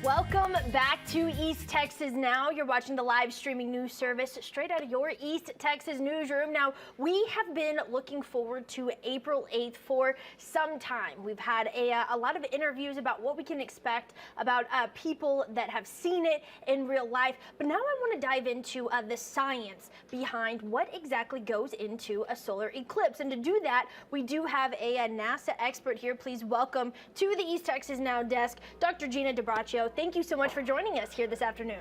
Welcome back to East Texas Now. You're watching the live streaming news service straight out of your East Texas newsroom. Now, we have been looking forward to April 8th for some time. We've had a lot of interviews about what we can expect, about people that have seen it in real life. But now I want to dive into the science behind what exactly goes into a solar eclipse. And to do that, we do have a NASA expert here. Please welcome to the East Texas Now desk, Dr. Gina DiBraccio. Thank you so much for joining us here this afternoon.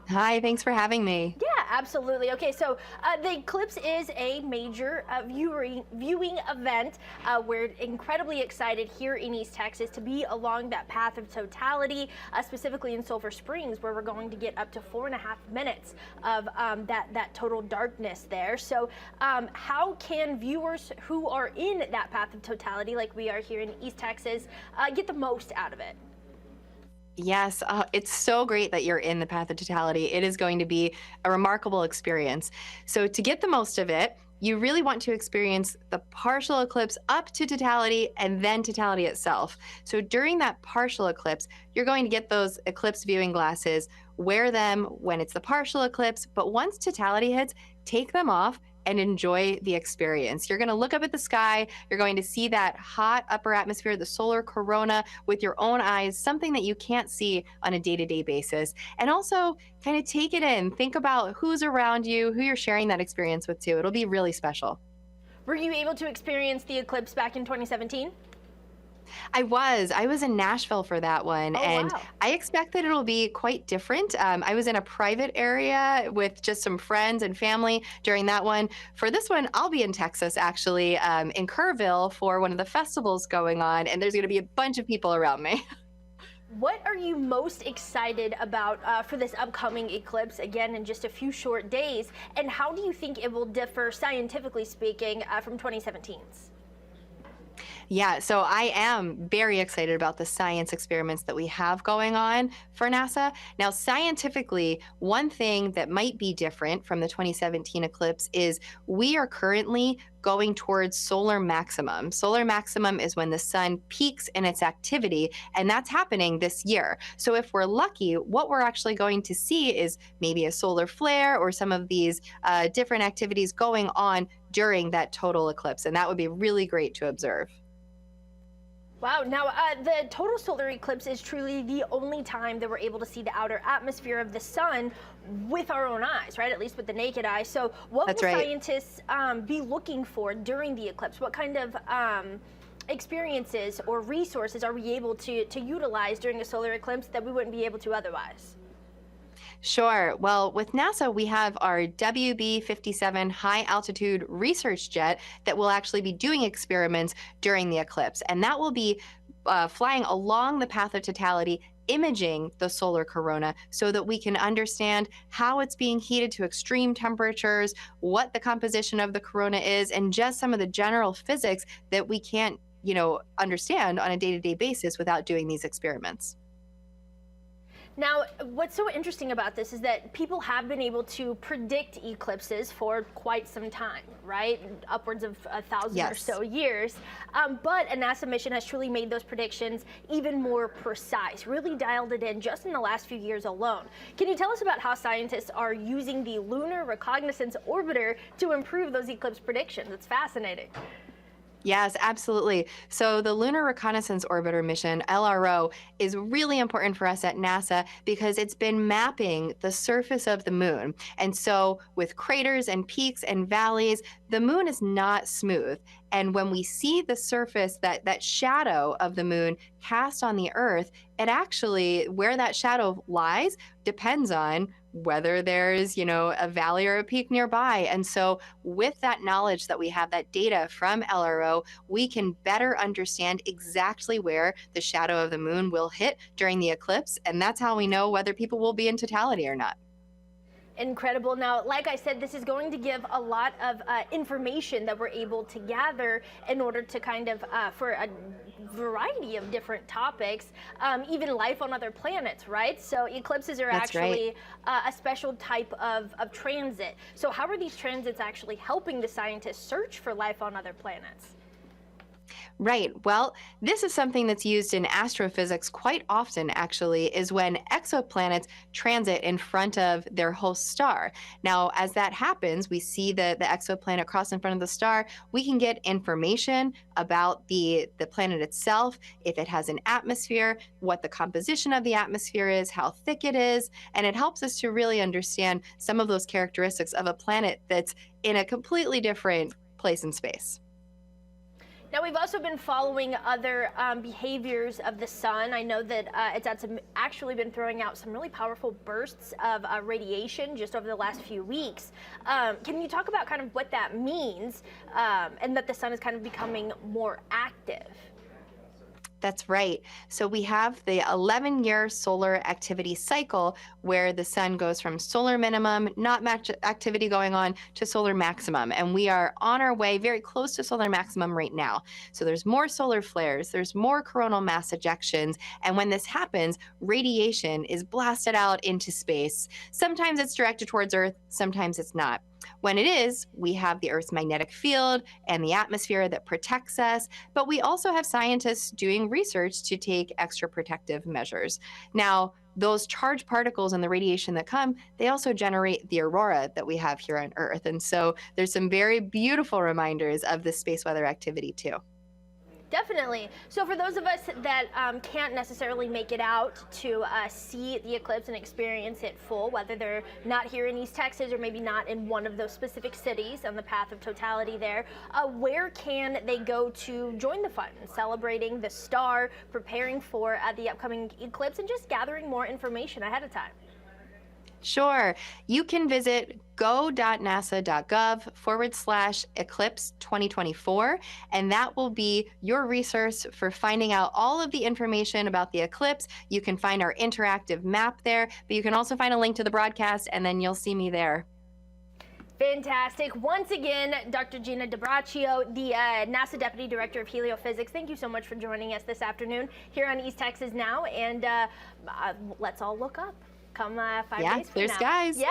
Hi, thanks for having me. Yeah, absolutely. Okay, so the eclipse is a major viewing event. We're incredibly excited here in East Texas to be along that path of totality, specifically in Sulphur Springs, where we're going to get up to 4.5 minutes of that total darkness there. So how can viewers who are in that path of totality, like we are here in East Texas, get the most out of it? Yes, it's so great that you're in the path of totality. It is going to be a remarkable experience. So to get the most of it, you really want to experience the partial eclipse up to totality and then totality itself. So during that partial eclipse, you're going to get those eclipse viewing glasses, wear them when it's the partial eclipse, but once totality hits, take them off and enjoy the experience. You're going to look up at the sky. You're going to see that hot upper atmosphere, the solar corona, with your own eyes, something that you can't see on a day-to-day basis. And also kind of take it in. Think about who's around you, who you're sharing that experience with too. It'll be really special. Were you able to experience the eclipse back in 2017? I was in Nashville for that one, and wow. I expect that it'll be quite different. I was in a private area with just some friends and family during that one. For this one, I'll be in Texas, actually, in Kerrville for one of the festivals going on, and there's going to be a bunch of people around me. What are you most excited about for this upcoming eclipse, again, in just a few short days, and how do you think it will differ, scientifically speaking, from 2017's? Yeah, so I am very excited about the science experiments that we have going on for NASA. Now, scientifically, one thing that might be different from the 2017 eclipse is we are currently going towards solar maximum. Solar maximum is when the sun peaks in its activity, and that's happening this year. So if we're lucky, what we're actually going to see is maybe a solar flare or some of these different activities going on during that total eclipse, and that would be really great to observe. Wow. Now, the total solar eclipse is truly the only time that we're able to see the outer atmosphere of the sun with our own eyes, right? At least with the naked eye. So what will scientists be looking for during the eclipse? What kind of experiences or resources are we able to utilize during a solar eclipse that we wouldn't be able to otherwise? Sure. Well, with NASA, we have our WB-57 high altitude research jet that will actually be doing experiments during the eclipse. And that will be flying along the path of totality, imaging the solar corona so that we can understand how it's being heated to extreme temperatures, what the composition of the corona is, and just some of the general physics that we can't, understand on a day-to-day basis without doing these experiments. Now, what's so interesting about this is that people have been able to predict eclipses for quite some time, right? Upwards of 1,000 or so years. But a NASA mission has truly made those predictions even more precise, really dialed it in just in the last few years alone. Can you tell us about how scientists are using the Lunar Reconnaissance orbiter to improve those eclipse predictions? It's fascinating. Yes, absolutely. So the Lunar Reconnaissance Orbiter mission, LRO, is really important for us at NASA because it's been mapping the surface of the moon. And so with craters and peaks and valleys, the moon is not smooth. And when we see the surface, that shadow of the moon cast on the Earth, it actually, where that shadow lies, depends on whether there's, a valley or a peak nearby. And so with that knowledge that we have, that data from LRO, we can better understand exactly where the shadow of the moon will hit during the eclipse. And that's how we know whether people will be in totality or not. Incredible. Now, like I said, this is going to give a lot of information that we're able to gather in order to kind of, for a variety of different topics, even life on other planets, right? So eclipses are actually a special type of transit. So how are these transits actually helping the scientists search for life on other planets? Right. Well, this is something that's used in astrophysics quite often, actually, is when exoplanets transit in front of their host star. Now, as that happens, we see the exoplanet cross in front of the star. We can get information about the planet itself, if it has an atmosphere, what the composition of the atmosphere is, how thick it is, and it helps us to really understand some of those characteristics of a planet that's in a completely different place in space. Now, we've also been following other behaviors of the sun. I know that actually been throwing out some really powerful bursts of radiation just over the last few weeks. Can you talk about kind of what that means and that the sun is kind of becoming more active? That's right. So we have the 11-year solar activity cycle where the sun goes from solar minimum, not much activity going on, to solar maximum. And we are on our way very close to solar maximum right now. So there's more solar flares, there's more coronal mass ejections. And when this happens, radiation is blasted out into space. Sometimes it's directed towards Earth, sometimes it's not. When it is, we have the Earth's magnetic field and the atmosphere that protects us, but we also have scientists doing research to take extra protective measures. Now, those charged particles and the radiation that come, they also generate the aurora that we have here on Earth. And so there's some very beautiful reminders of the space weather activity too. Definitely. So for those of us that can't necessarily make it out to see the eclipse and experience it full, whether they're not here in East Texas or maybe not in one of those specific cities on the path of totality there, where can they go to join the fun, celebrating the star, preparing for the upcoming eclipse, and just gathering more information ahead of time? Sure. You can visit go.nasa.gov/eclipse 2024, and that will be your resource for finding out all of the information about the eclipse. You can find our interactive map there, but you can also find a link to the broadcast, and then you'll see me there. Fantastic. Once again, Dr. Gina DiBraccio, the NASA Deputy Director of Heliophysics, thank you so much for joining us this afternoon here on East Texas Now, and let's all look up come 5 days from clear now. skies. Yeah.